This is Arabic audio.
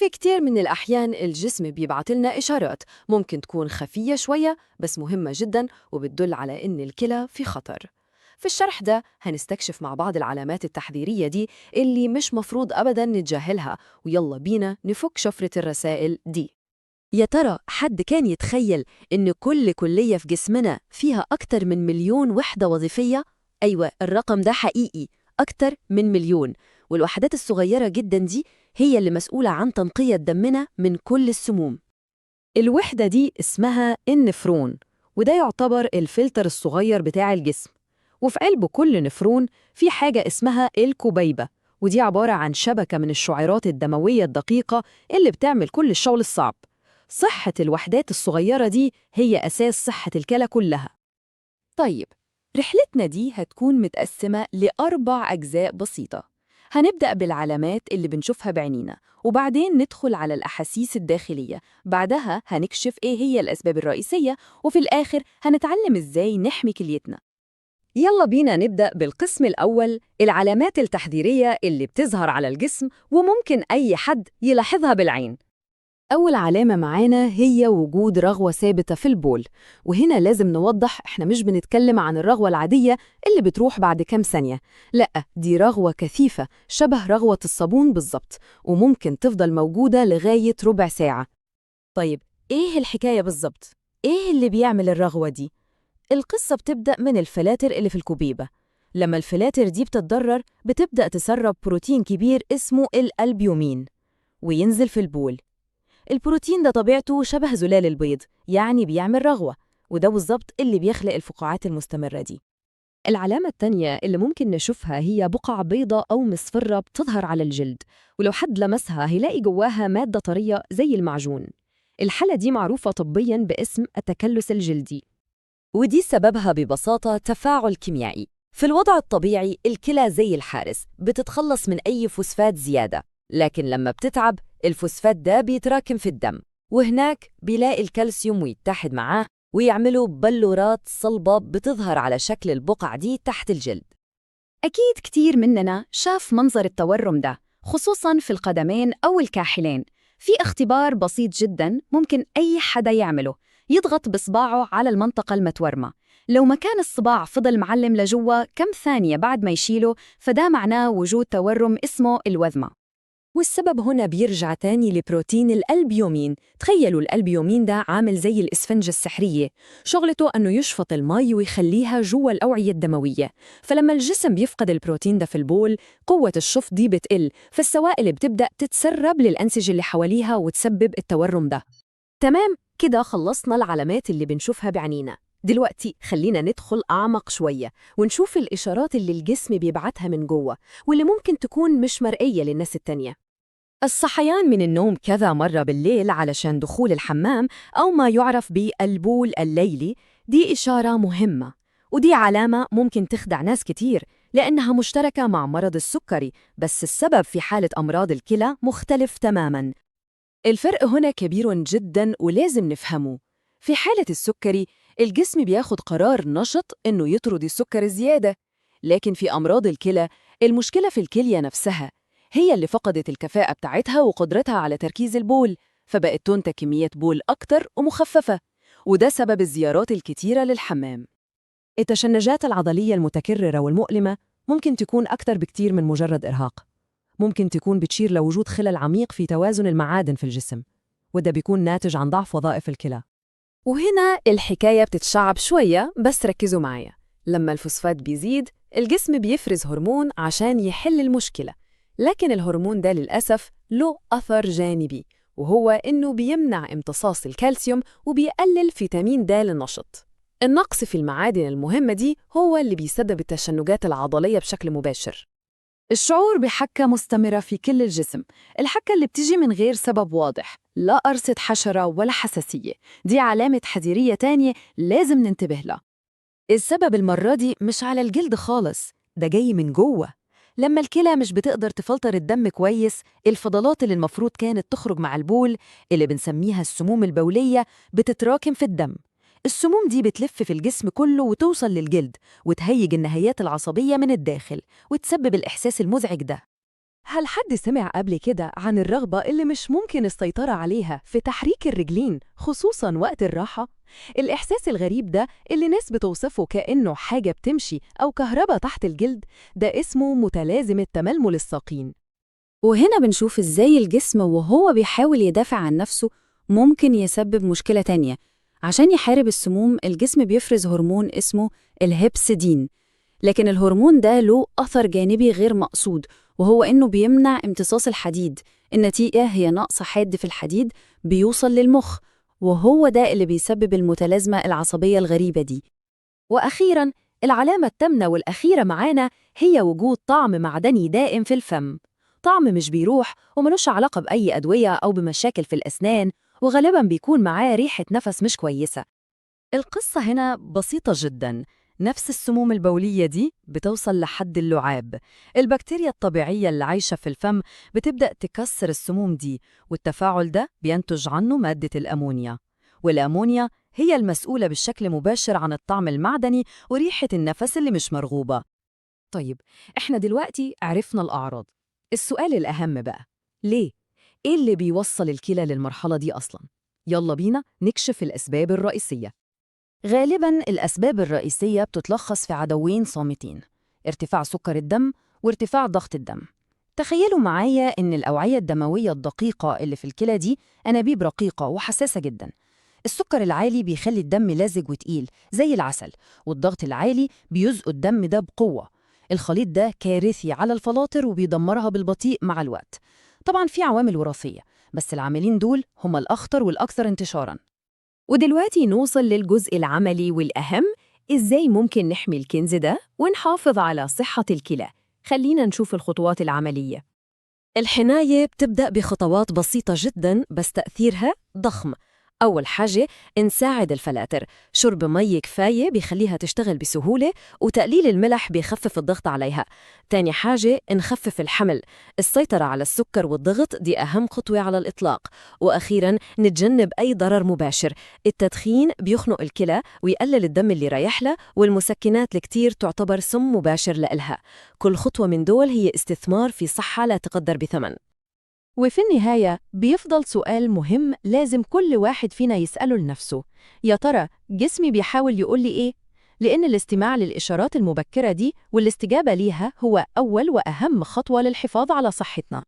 في كتير من الأحيان الجسم بيبعت لنا إشارات ممكن تكون خفية شوية بس مهمة جدا وبتدل على إن الكلى في خطر. في الشرح ده هنستكشف مع بعض العلامات التحذيرية دي اللي مش مفروض أبدا نتجاهلها، ويلا بينا نفك شفرة الرسائل دي. يا ترى حد كان يتخيل إن كل كلية في جسمنا فيها أكتر من 1,000,000 وحدة وظيفية؟ أيوة، الرقم ده حقيقي، أكتر من 1,000,000. والوحدات الصغيرة جدا دي هي اللي مسؤولة عن تنقية دمنا من كل السموم. الوحدة دي اسمها النفرون، وده يعتبر الفلتر الصغير بتاع الجسم. وفي قلب كل نفرون في حاجة اسمها الكبيبة، ودي عبارة عن شبكة من الشعيرات الدموية الدقيقة اللي بتعمل كل الشغل الصعب. صحة الوحدات الصغيرة دي هي أساس صحة الكلى كلها. طيب، رحلتنا دي هتكون متقسمة ل4 أجزاء بسيطة. هنبدأ بالعلامات اللي بنشوفها بعينينا، وبعدين ندخل على الأحاسيس الداخلية. بعدها هنكشف إيه هي الأسباب الرئيسية، وفي الآخر هنتعلم إزاي نحمي كليتنا. يلا بينا نبدأ بالقسم الأول، العلامات التحذيرية اللي بتظهر على الجسم وممكن أي حد يلاحظها بالعين. أول علامة معانا هي وجود رغوة ثابتة في البول، وهنا لازم نوضح إحنا مش بنتكلم عن الرغوة العادية اللي بتروح بعد كام ثانية، لأ، دي رغوة كثيفة شبه رغوة الصابون بالظبط، وممكن تفضل موجودة لغاية ربع ساعة. طيب، إيه الحكاية بالظبط؟ إيه اللي بيعمل الرغوة دي؟ القصة بتبدأ من الفلاتر اللي في الكبيبة. لما الفلاتر دي بتتضرر بتبدأ تسرب بروتين كبير اسمه الألبيومين وينزل في البول. البروتين ده طبيعته شبه زلال البيض، يعني بيعمل رغوة، وده بالظبط اللي بيخلق الفقاعات المستمرة دي. العلامة التانية اللي ممكن نشوفها هي بقع بيضة أو مصفرة بتظهر على الجلد، ولو حد لمسها هيلاقي جواها مادة طرية زي المعجون. الحالة دي معروفة طبياً باسم التكلس الجلدي. ودي سببها ببساطة تفاعل كيميائي. في الوضع الطبيعي الكلى زي الحارس بتتخلص من أي فوسفات زيادة، لكن لما بتتعب الفوسفات ده بيتراكم في الدم، وهناك بيلاقي الكالسيوم ويتحد معاه ويعملوا بلورات صلبة بتظهر على شكل البقع دي تحت الجلد. أكيد كتير مننا شاف منظر التورم ده، خصوصاً في القدمين أو الكاحلين. في اختبار بسيط جداً ممكن أي حدا يعمله، يضغط بصباعه على المنطقة المتورمة. لو مكان الصباع فضل معلم لجوا كم ثانية بعد ما يشيله، فده معناه وجود تورم اسمه الوذمة. والسبب هنا بيرجع تاني لبروتين الألبيومين. تخيلوا الألبيومين ده عامل زي الإسفنجة السحرية، شغلته أنه يشفط المي ويخليها جوا الأوعية الدموية. فلما الجسم بيفقد البروتين ده في البول، قوة الشفط دي بتقل، فالسوائل بتبدأ تتسرب للأنسجة اللي حواليها وتسبب التورم ده. تمام، كده خلصنا العلامات اللي بنشوفها بعينينا. دلوقتي خلينا ندخل أعمق شوية ونشوف الإشارات اللي الجسم بيبعتها من جوه، واللي ممكن تكون مش مرئية للناس التانية. الصحيان من النوم كذا مرة بالليل علشان دخول الحمام أو ما يعرف بالبول الليلي، دي إشارة مهمة، ودي علامة ممكن تخدع ناس كتير لأنها مشتركة مع مرض السكري، بس السبب في حالة أمراض الكلى مختلف تماماً. الفرق هنا كبير جدا ولازم نفهمه. في حالة السكري الجسم بياخد قرار نشط إنه يطرد السكر الزيادة، لكن في أمراض الكلى المشكلة في الكلية نفسها، هي اللي فقدت الكفاءة بتاعتها وقدرتها على تركيز البول، فبقت تنتج كمية بول أكتر ومخففة، وده سبب الزيارات الكتيرة للحمام. التشنجات العضلية المتكررة والمؤلمة ممكن تكون أكتر بكتير من مجرد إرهاق. ممكن تكون بتشير لوجود خلل عميق في توازن المعادن في الجسم، وده بيكون ناتج عن ضعف وظائف الكلى. وهنا الحكاية بتتشعب شوية، بس ركزوا معايا. لما الفوسفات بيزيد الجسم بيفرز هرمون عشان يحل المشكلة، لكن الهرمون ده للأسف له أثر جانبي، وهو إنه بيمنع امتصاص الكالسيوم وبيقلل فيتامين د النشط. النقص في المعادن المهمة دي هو اللي بيسبب التشنجات العضلية بشكل مباشر. الشعور بحكة مستمرة في كل الجسم، الحكة اللي بتجي من غير سبب واضح، لا قرصة حشرة ولا حساسية، دي علامة حذرية تانية لازم ننتبه لها. السبب المرة دي مش على الجلد خالص، ده جاي من جوه. لما الكلى مش بتقدر تفلتر الدم كويس، الفضلات اللي المفروض كانت تخرج مع البول اللي بنسميها السموم البولية بتتراكم في الدم. السموم دي بتلف في الجسم كله وتوصل للجلد وتهيج النهايات العصبية من الداخل وتسبب الإحساس المزعج ده. هل حد سمع قبل كده عن الرغبة اللي مش ممكن السيطرة عليها في تحريك الرجلين خصوصاً وقت الراحة؟ الإحساس الغريب ده اللي ناس بتوصفه كأنه حاجة بتمشي أو كهرباء تحت الجلد ده اسمه متلازمة تململ الساقين. وهنا بنشوف إزاي الجسم وهو بيحاول يدافع عن نفسه ممكن يسبب مشكلة تانية. عشان يحارب السموم الجسم بيفرز هرمون اسمه الهيبسيدين، لكن الهرمون ده له أثر جانبي غير مقصود، وهو إنه بيمنع امتصاص الحديد. النتيجة هي نقص حاد في الحديد بيوصل للمخ، وهو ده اللي بيسبب المتلازمة العصبية الغريبة دي. وأخيراً، العلامة الثامنة والأخيرة معانا هي وجود طعم معدني دائم في الفم. طعم مش بيروح وملوش علاقة بأي أدوية أو بمشاكل في الأسنان، وغالباً بيكون معاه ريحة نفس مش كويسة. القصة هنا بسيطة جداً. نفس السموم البولية دي بتوصل لحد اللعاب. البكتيريا الطبيعية اللي عايشة في الفم بتبدأ تكسر السموم دي، والتفاعل ده بينتج عنه مادة الأمونيا. والأمونيا هي المسؤولة بشكل مباشر عن الطعم المعدني وريحة النفس اللي مش مرغوبة. طيب، إحنا دلوقتي عرفنا الأعراض. السؤال الأهم بقى، ليه؟ إيه اللي بيوصل الكلى للمرحلة دي أصلاً؟ يلا بينا نكشف الأسباب الرئيسية. غالباً الأسباب الرئيسية بتتلخص في عدوين صامتين: ارتفاع سكر الدم وارتفاع ضغط الدم. تخيلوا معايا إن الأوعية الدموية الدقيقة اللي في الكلى دي أنابيب رقيقة وحساسة جداً. السكر العالي بيخلي الدم لازج وتقيل زي العسل، والضغط العالي بيزق الدم ده بقوة. الخليط ده كارثي على الفلاطر وبيدمرها بالبطيء مع الوقت. طبعاً في عوامل وراثية، بس العاملين دول هم الأخطر والأكثر انتشاراً. ودلوقتي نوصل للجزء العملي والأهم، إزاي ممكن نحمي الكنز ده ونحافظ على صحة الكلى. خلينا نشوف الخطوات العملية. الحماية بتبدأ بخطوات بسيطة جداً بس تأثيرها ضخم. أول حاجة، نساعد الفلاتر. شرب مي كفاية بيخليها تشتغل بسهولة، وتقليل الملح بيخفف الضغط عليها. تاني حاجة، نخفف الحمل. السيطرة على السكر والضغط دي أهم خطوة على الإطلاق. وأخيراً، نتجنب أي ضرر مباشر. التدخين بيخنق الكلى ويقلل الدم اللي رايح له، والمسكنات الكتير تعتبر سم مباشر لإلها. كل خطوة من دول هي استثمار في صحة لا تقدر بثمن. وفي النهاية بيفضل سؤال مهم لازم كل واحد فينا يسأله لنفسه: يا ترى جسمي بيحاول يقول لي إيه؟ لأن الاستماع للإشارات المبكرة دي والاستجابة ليها هو أول وأهم خطوة للحفاظ على صحتنا.